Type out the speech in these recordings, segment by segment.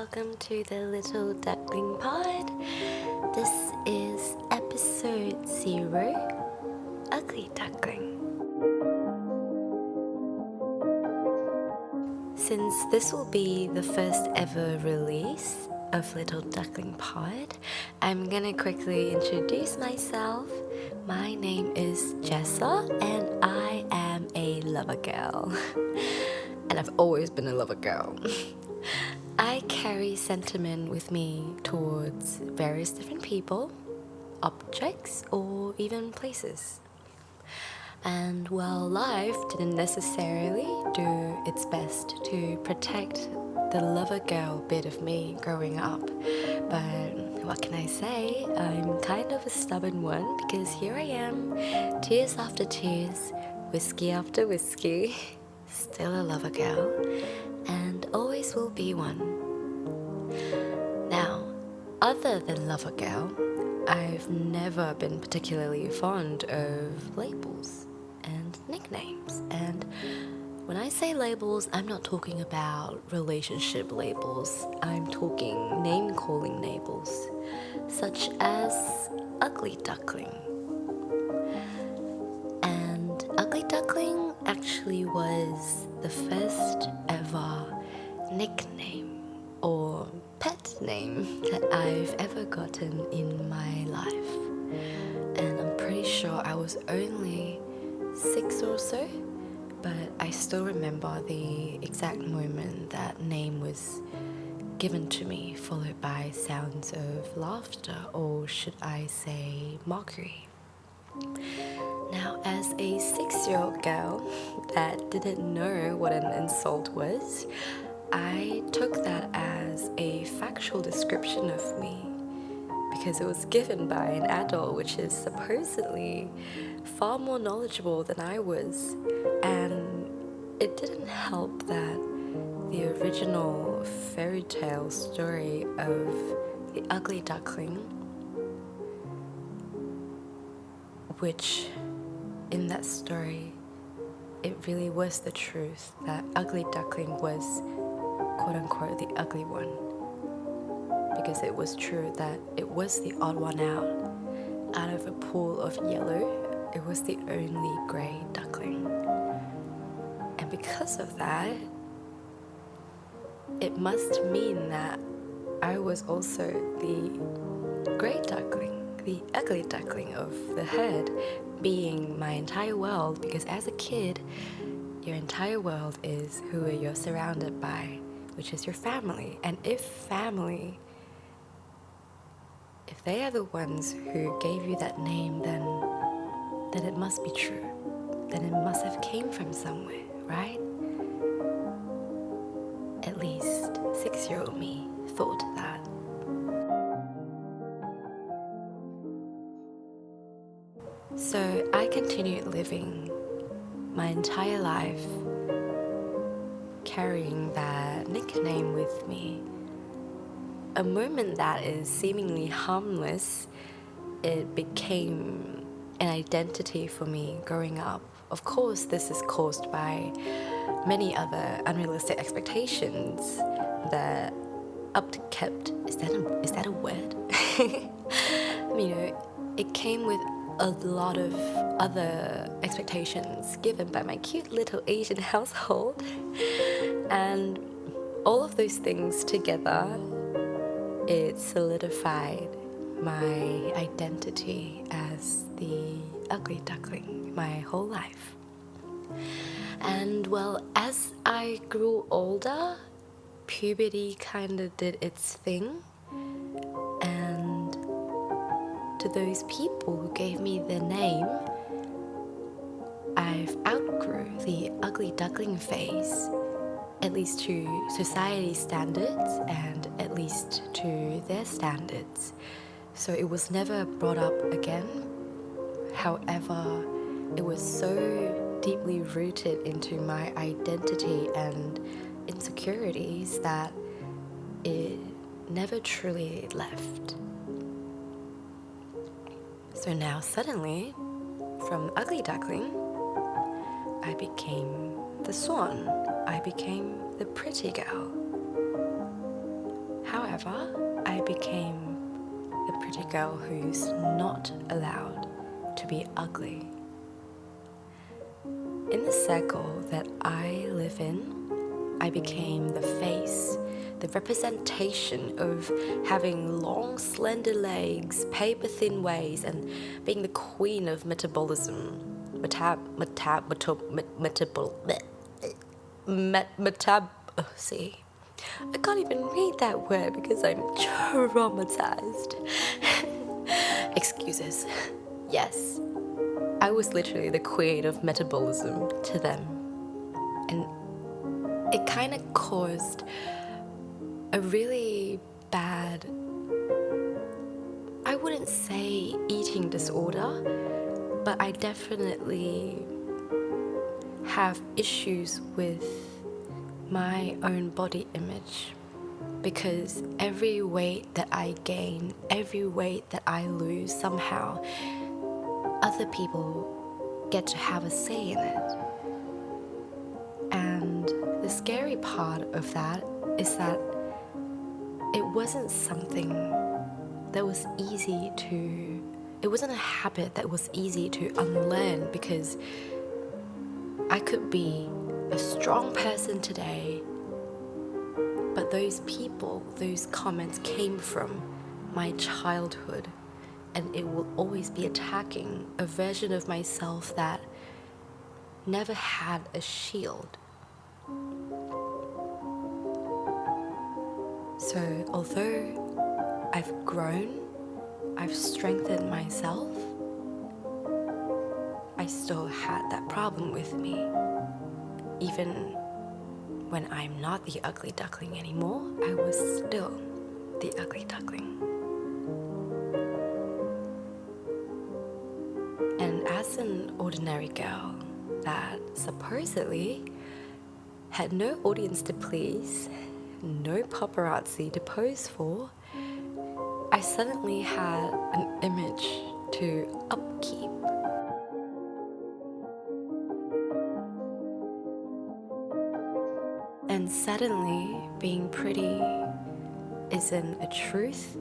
welcome to the Little Duckling Pod. This is episode 0, Ugly Duckling. Since this will be the first ever release of Little Duckling Pod, I'm gonna quickly introduce myself. My name is Jessa and I am a lover girl. And I've always been a lover girl. I carry sentiment with me towards various different people, objects, or even places. And while life didn't necessarily do its best to protect the lover girl bit of me growing up, but what can I say? I'm kind of a stubborn one because here I am, tears after tears, whiskey after whiskey, still a lover girl, and always will be one. Now, other than lover girl, I've never been particularly fond of labels and nicknames. And when I say labels, I'm not talking about relationship labels. I'm talking name-calling labels, such as Ugly Duckling. And Ugly Duckling actually was the first ever nickname or pet name that I've ever gotten in my life. And I'm pretty sure I was only 6 or so, but I still remember the exact moment that name was given to me, followed by sounds of laughter, or should I say mockery. Now, as a 6-year-old girl that didn't know what an insult was, I took that as a factual description of me because it was given by an adult which is supposedly far more knowledgeable than I was. And it didn't help that the original fairy tale story of the Ugly Duckling, which in that story it really was the truth that Ugly Duckling was quote-unquote the ugly one, because it was true that it was the odd one out of a pool of yellow. It was the only grey duckling, and because of that, it must mean that I was also the grey duckling, the ugly duckling of the herd, being my entire world, because as a kid, your entire world is who you're surrounded by, which is your family. And if they are the ones who gave you that name, then it must be true. Then it must have came from somewhere, right? At least 6-year-old me thought that. So I continued living my entire life carrying that nickname with me. A moment that is seemingly harmless, it became an identity for me growing up. Of course, this is caused by many other unrealistic expectations that upkept. Is that a word? It came with a lot of other expectations given by my cute little Asian household, and all of those things together, it solidified my identity as the ugly duckling my whole life. And well, as I grew older, puberty kind of did its thing, and to those people who gave me the name, I've outgrew the ugly duckling phase, at least to society standards and at least to their standards. So it was never brought up again. However, it was so deeply rooted into my identity and insecurities that it never truly left. So now suddenly, from ugly duckling, I became the swan. I became the pretty girl. However, I became the pretty girl who's not allowed to be ugly. In the circle that I live in, I became the face, the representation of having long, slender legs, paper-thin waist, and being the queen of metabolism. See, I can't even read that word because I'm traumatized. Excuses. Yes, I was literally the queen of metabolism to them. And it kind of caused a really bad, I wouldn't say eating disorder, but I definitely have issues with my own body image, because every weight that I gain, every weight that I lose, somehow other people get to have a say in it. And the scary part of that is that it wasn't something that was easy to, it wasn't a habit that was easy to unlearn, because I could be a strong person today, but those people, those comments came from my childhood, and it will always be attacking a version of myself that never had a shield. So although I've grown, I've strengthened myself, I still had that problem with me. Even when I'm not the ugly duckling anymore, I was still the ugly duckling. And as an ordinary girl that supposedly had no audience to please, no paparazzi to pose for, I suddenly had an image to upkeep. And suddenly, being pretty isn't a truth,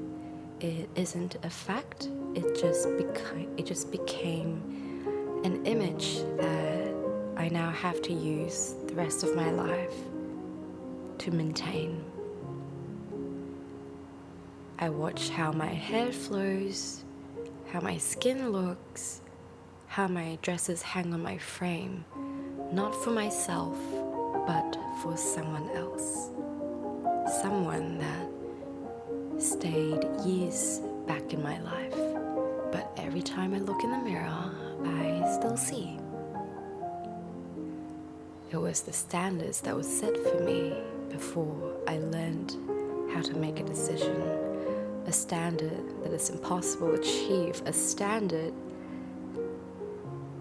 it isn't a fact, it just became an image that I now have to use the rest of my life to maintain. I watch how my hair flows, how my skin looks, how my dresses hang on my frame, not for myself, but for someone else. Someone that stayed years back in my life, but every time I look in the mirror, I still see. It was the standards that was set for me before I learned how to make a decision. A standard that is impossible to achieve, a standard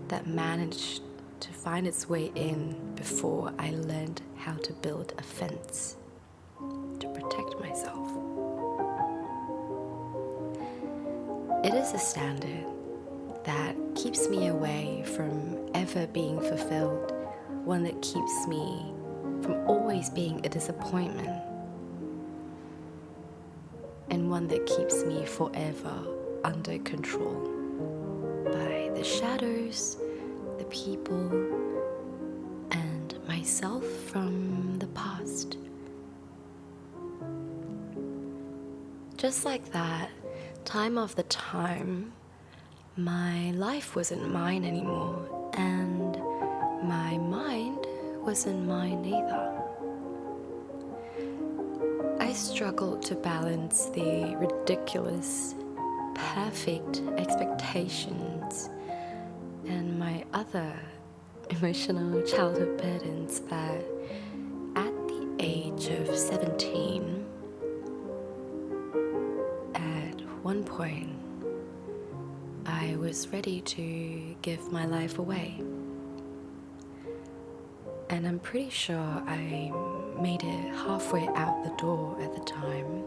that managed to find its way in before I learned how to build a fence to protect myself. It is a standard that keeps me away from ever being fulfilled, one that keeps me from always being a disappointment, and one that keeps me forever under control by the shadows, the people, and myself from the past. Just like that, time after time, my life wasn't mine anymore, and my mind wasn't mine either. I struggled to balance the ridiculous, perfect expectations and my other emotional childhood burdens that at the age of 17, at one point, I was ready to give my life away. And I'm pretty sure I made it halfway out the door at the time,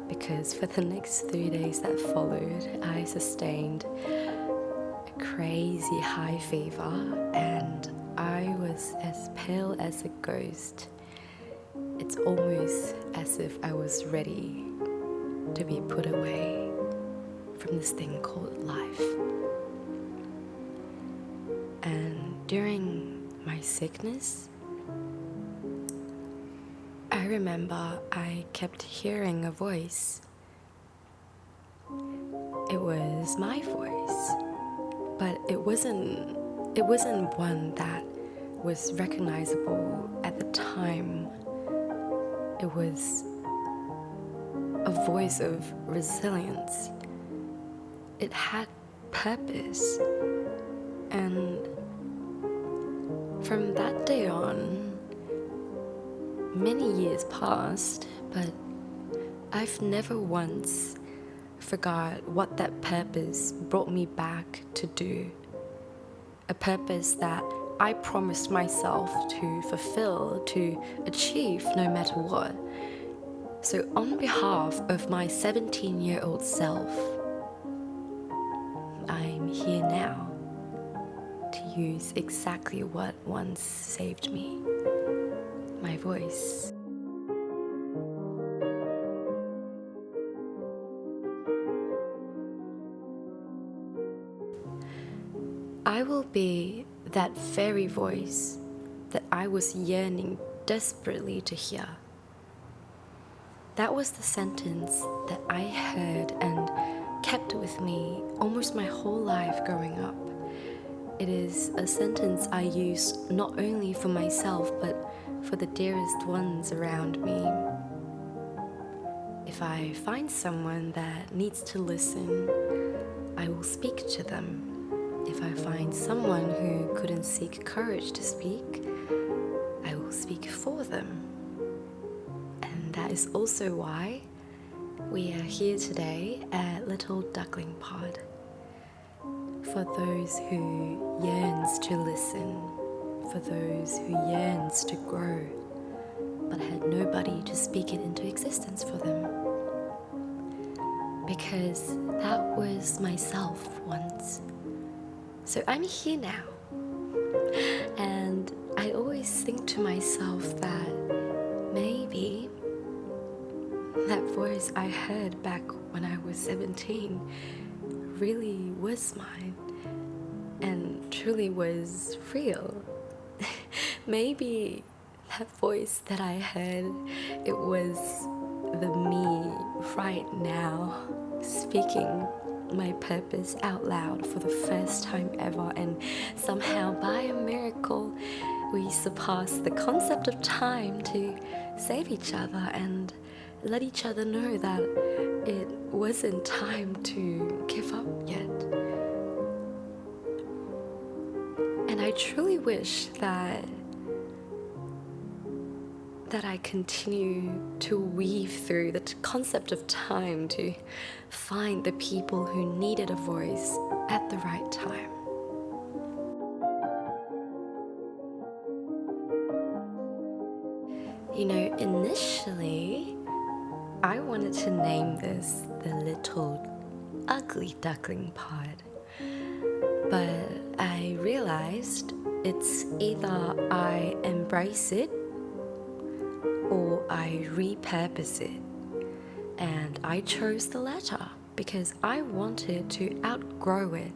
because for the next 3 days that followed, I sustained a crazy high fever and I was as pale as a ghost. It's almost as if I was ready to be put away from this thing called life. And during my sickness, I remember I kept hearing a voice. It was my voice, but it wasn't one that was recognizable at the time. It was a voice of resilience. It had purpose. And from that day on, many years passed, but I've never once forgot what that purpose brought me back to do. A purpose that I promised myself to fulfill, to achieve no matter what. So on behalf of my 17-year-old self, I'm here now to use exactly what once saved me, my voice. I will be that very voice that I was yearning desperately to hear. That was the sentence that I heard and kept with me almost my whole life growing up. It is a sentence I use not only for myself, but for the dearest ones around me. If I find someone that needs to listen, I will speak to them. If I find someone who couldn't seek courage to speak, I will speak for them. And that is also why we are here today at Little Duckling Pod. For those who yearns to listen, for those who yearns to grow, but had nobody to speak it into existence for them. Because that was myself once. So I'm here now, and I always think to myself that maybe that voice I heard back when I was 17 really was mine and truly was real. Maybe that voice that I heard, it was the me right now speaking my purpose out loud for the first time ever, and somehow by a miracle we surpassed the concept of time to save each other and let each other know that it wasn't time to give up yet. And I truly wish that I continue to weave through the concept of time to find the people who needed a voice at the right time. You know, initially, I wanted to name this the Little Ugly Duckling Pod, but I realized it's either I embrace it or I repurpose it. And I chose the latter because I wanted to outgrow it.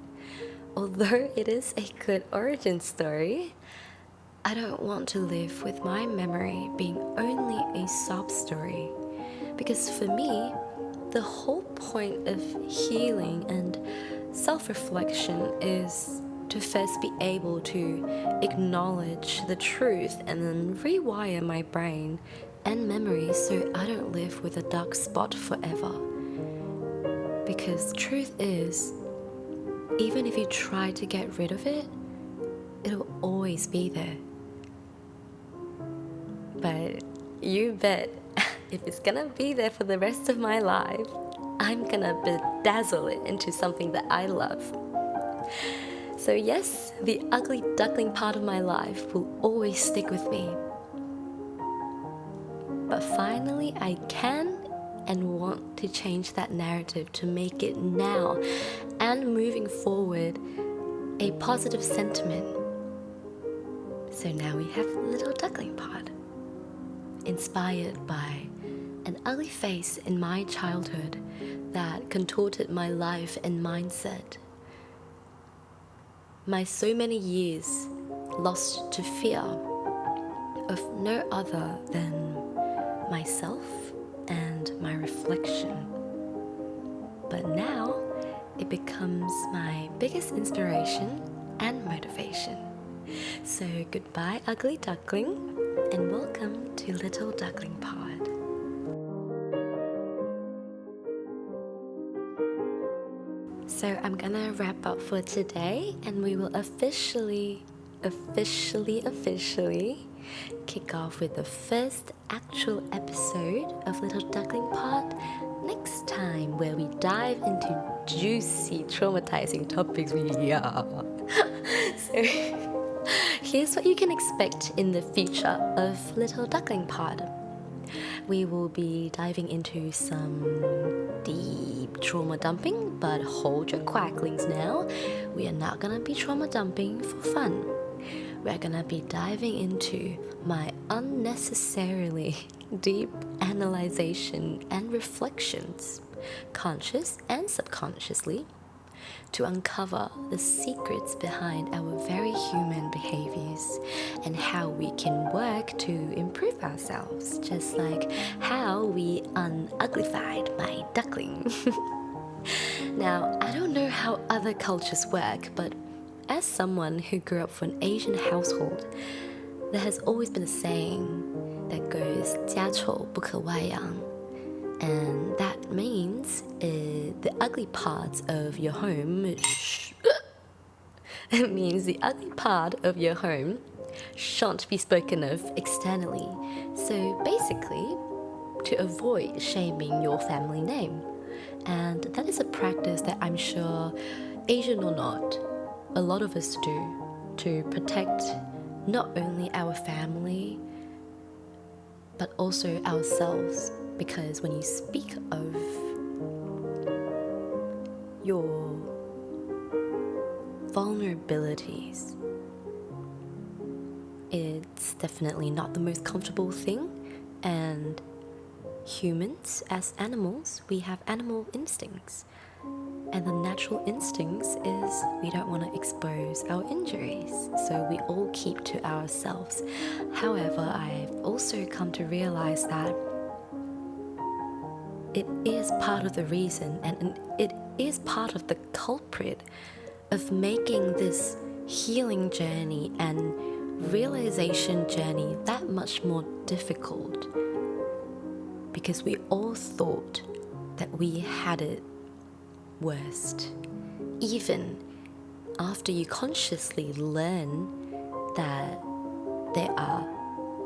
Although it is a good origin story, I don't want to live with my memory being only a sob story. Because for me, the whole point of healing and self-reflection is to first be able to acknowledge the truth and then rewire my brain and memory so I don't live with a dark spot forever. Because truth is, even if you try to get rid of it, it'll always be there. But you bet, if it's gonna be there for the rest of my life, I'm gonna bedazzle it into something that I love. So yes, the ugly duckling part of my life will always stick with me. But finally, I can and want to change that narrative to make it now and moving forward a positive sentiment. So now we have Little Duckling Pod. inspired by an ugly face in my childhood that contorted my life and mindset. My so many years lost to fear of no other than myself and my reflection. But now it becomes my biggest inspiration and motivation. So goodbye, ugly duckling, and welcome to Little Duckling Pod. So I'm gonna wrap up for today, and we will officially kick off with the first actual episode of Little Duckling Pod next time, where we dive into juicy, traumatizing topics. So here's what you can expect in the future of Little Duckling Pod. We will be diving into some deep trauma dumping, but hold your quacklings now. We are not gonna be trauma dumping for fun. We're gonna be diving into my unnecessarily deep analyzation and reflections, conscious and subconsciously, to uncover the secrets behind our very human behaviors and how we can work to improve ourselves, just like how we unuglified my duckling. Now, I don't know how other cultures work, but as someone who grew up from an Asian household, there has always been a saying that goes 家丑不可外扬. And that means the ugly parts of your home. It means the ugly part of your home shan't be spoken of externally. So basically, to avoid shaming your family name. And that is a practice that I'm sure, Asian or not, a lot of us do to protect not only our family, but also ourselves. Because when you speak of your vulnerabilities, it's definitely not the most comfortable thing. And humans, as animals, we have animal instincts. And the natural instincts is we don't want to expose our injuries, so we all keep to ourselves. However, I've also come to realize that it is part of the reason, and it is part of the culprit of making this healing journey and realization journey that much more difficult, because we all thought that we had it worst, even after you consciously learn that there are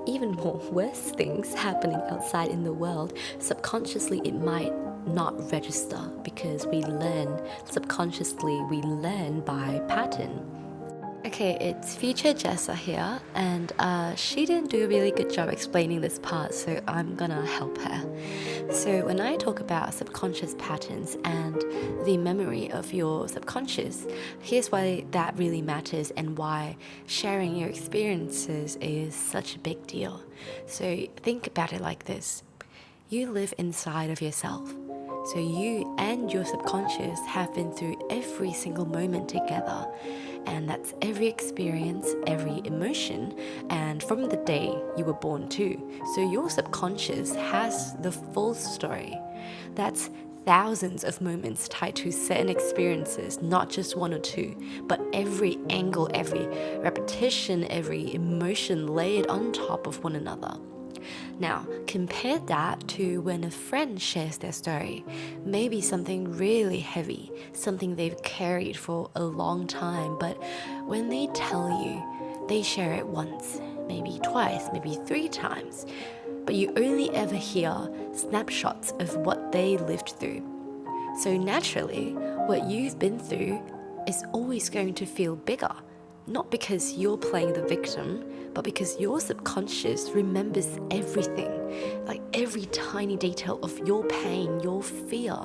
even more worse things happening outside in the world. Subconsciously it might not register, because we learn subconsciously, we learn by pattern. Okay, it's future Jessa here, and she didn't do a really good job explaining this part, so I'm gonna help her. So when I talk about subconscious patterns and the memory of your subconscious, here's why that really matters and why sharing your experiences is such a big deal. So think about it like this. You live inside of yourself. So you and your subconscious have been through every single moment together. And that's every experience, every emotion, and from the day you were born too. So your subconscious has the full story. That's thousands of moments tied to certain experiences, not just one or two, but every angle, every repetition, every emotion layered on top of one another. Now, compare that to when a friend shares their story, maybe something really heavy, something they've carried for a long time, but when they tell you, they share it once, maybe twice, maybe 3 times, but you only ever hear snapshots of what they lived through. So naturally, what you've been through is always going to feel bigger. not because you're playing the victim, but because your subconscious remembers everything, like every tiny detail of your pain, your fear,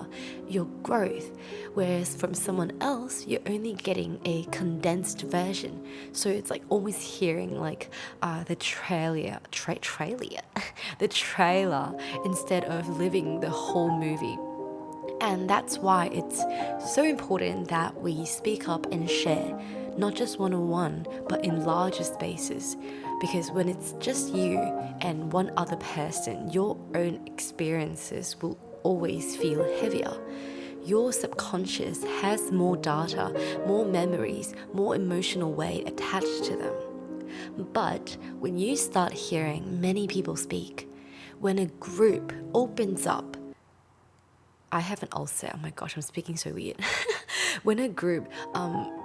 your growth, whereas from someone else, you're only getting a condensed version. So it's like almost hearing like the trailer, the trailer instead of living the whole movie. And that's why it's so important that we speak up and share, not just one-on-one, but in larger spaces. Because when it's just you and one other person, your own experiences will always feel heavier. Your subconscious has more data, more memories, more emotional weight attached to them. But when you start hearing many people speak, when a group opens up, I have an ulcer. Oh my gosh, I'm speaking so weird. When a group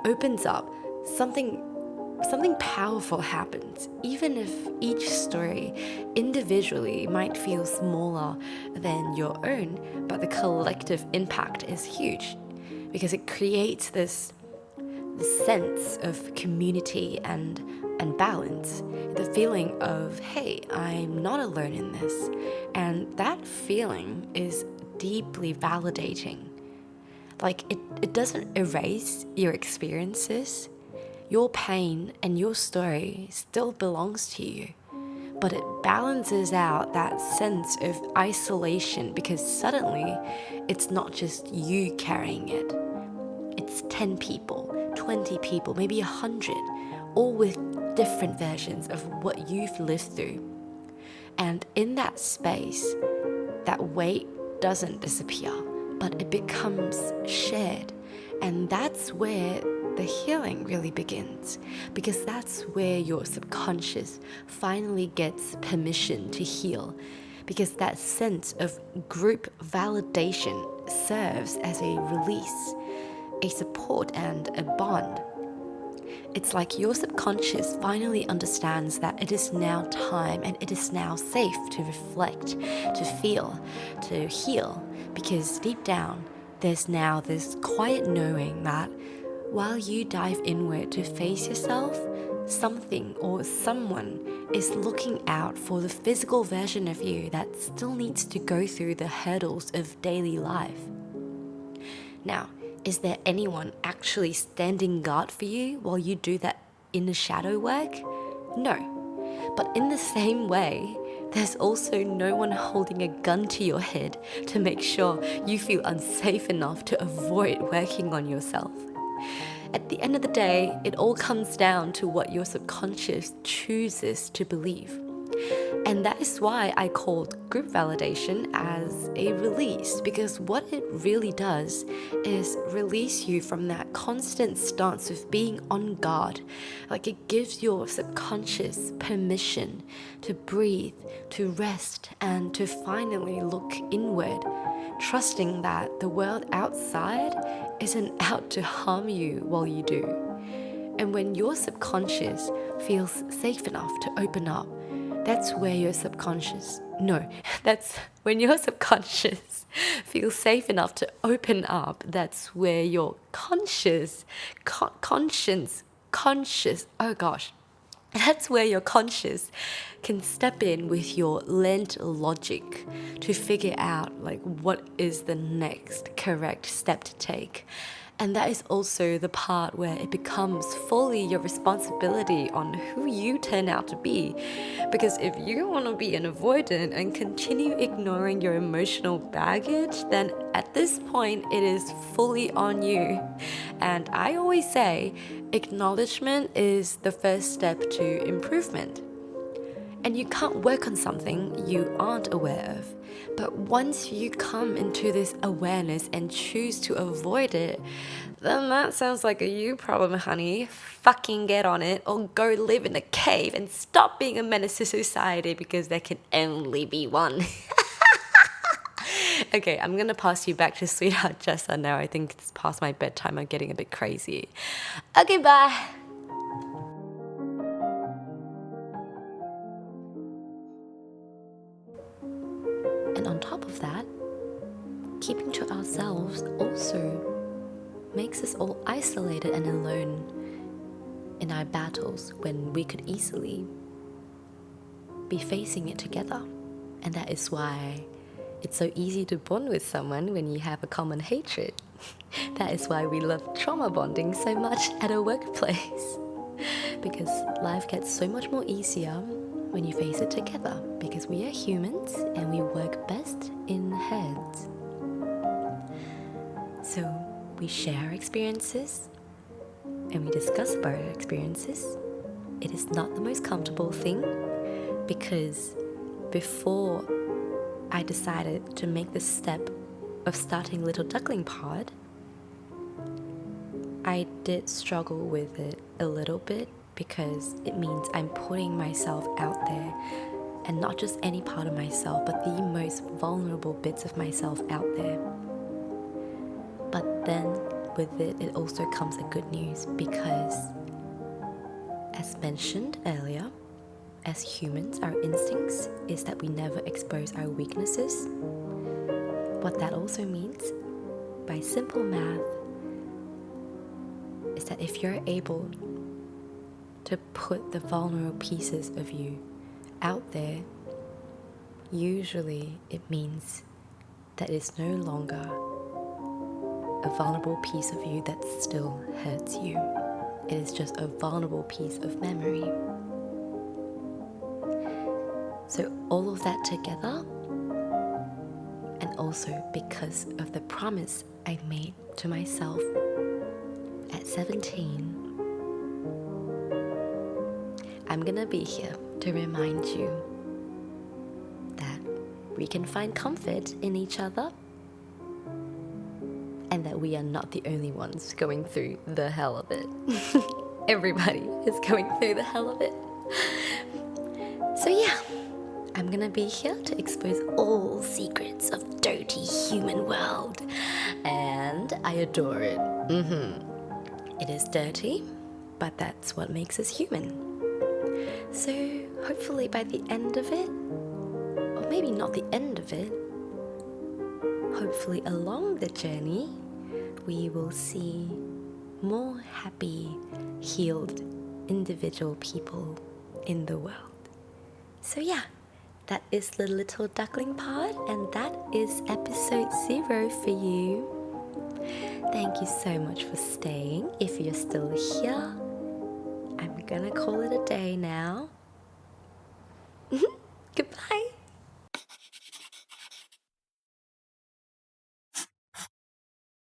opens up, something powerful happens. Even if each story individually might feel smaller than your own, but the collective impact is huge because it creates this sense of community and balance, the feeling of, hey, I'm not alone in this. And that feeling is deeply validating. Like it doesn't erase your experiences. Your pain and your story still belongs to you, but it balances out that sense of isolation because suddenly it's not just you carrying it. It's 10 people, 20 people, maybe 100, all with different versions of what you've lived through. And in that space, that weight doesn't disappear, but it becomes shared. And that's where the healing really begins, because that's where your subconscious finally gets permission to heal, because that sense of group validation serves as a release, a support, and a bond. It's like your subconscious finally understands that it is now time and it is now safe to reflect, to feel, to heal, because deep down, there's now this quiet knowing that while you dive inward to face yourself, something or someone is looking out for the physical version of you that still needs to go through the hurdles of daily life. Now, is there anyone actually standing guard for you while you do that inner shadow work? No. But in the same way, there's also no one holding a gun to your head to make sure you feel unsafe enough to avoid working on yourself. At the end of the day, it all comes down to what your subconscious chooses to believe. And that is why I called group validation as a release, because what it really does is release you from that constant stance of being on guard. Like it gives your subconscious permission to breathe, to rest, and to finally look inward, trusting that the world outside isn't out to harm you while you do. And when your subconscious feels safe enough to open up, that's when your subconscious feels safe enough to open up. That's where your that's where your conscious can step in with your learned logic to figure out like what is the next correct step to take. And that is also the part where it becomes fully your responsibility on who you turn out to be. Because if you want to be an avoidant and continue ignoring your emotional baggage, then at this point it is fully on you. And I always say, acknowledgement is the first step to improvement. And you can't work on something you aren't aware of. But once you come into this awareness and choose to avoid it, then that sounds like a you problem, honey. Fucking get on it or go live in a cave and stop being a menace to society, because there can only be one. Okay, I'm gonna pass you back to sweetheart Jessa now. I think it's past my bedtime. I'm getting a bit crazy. Okay, bye. And on top of that, keeping to ourselves also makes us all isolated and alone. in our battles when we could easily be facing it together. And that is why it's so easy to bond with someone when you have a common hatred. That is why we love trauma bonding so much at a workplace. Because life gets so much more easier when you face it together. Because we are humans and we work best in herds. So we share our experiences and we discuss about our experiences. It is not the most comfortable thing because before I decided to make the step of starting Little Duckling Pod, I did struggle with it a little bit because it means I'm putting myself out there, and not just any part of myself, but the most vulnerable bits of myself out there. But then with it, it also comes a good news because, as mentioned earlier, as humans, our instincts is that we never expose our weaknesses. What that also means, by simple math, is that if you're able to put the vulnerable pieces of you out there, usually it means that it's no longer a vulnerable piece of you that still hurts you. It is just a vulnerable piece of memory. So all of that together, and also because of the promise I made to myself at 17, I'm gonna be here to remind you that we can find comfort in each other and that we are not the only ones going through the hell of it. Everybody is going through the hell of it. So yeah, I'm gonna be here to expose all secrets of dirty human world. And I adore it. It is dirty, but that's what makes us human. So hopefully by the end of it, or maybe not the end of it, hopefully along the journey, we will see more happy, healed, individual people in the world. So yeah, that is the Little Duckling Pod, and that is episode 0 for you. Thank you so much for staying. If you're still here, I'm gonna call it a day now. Goodbye.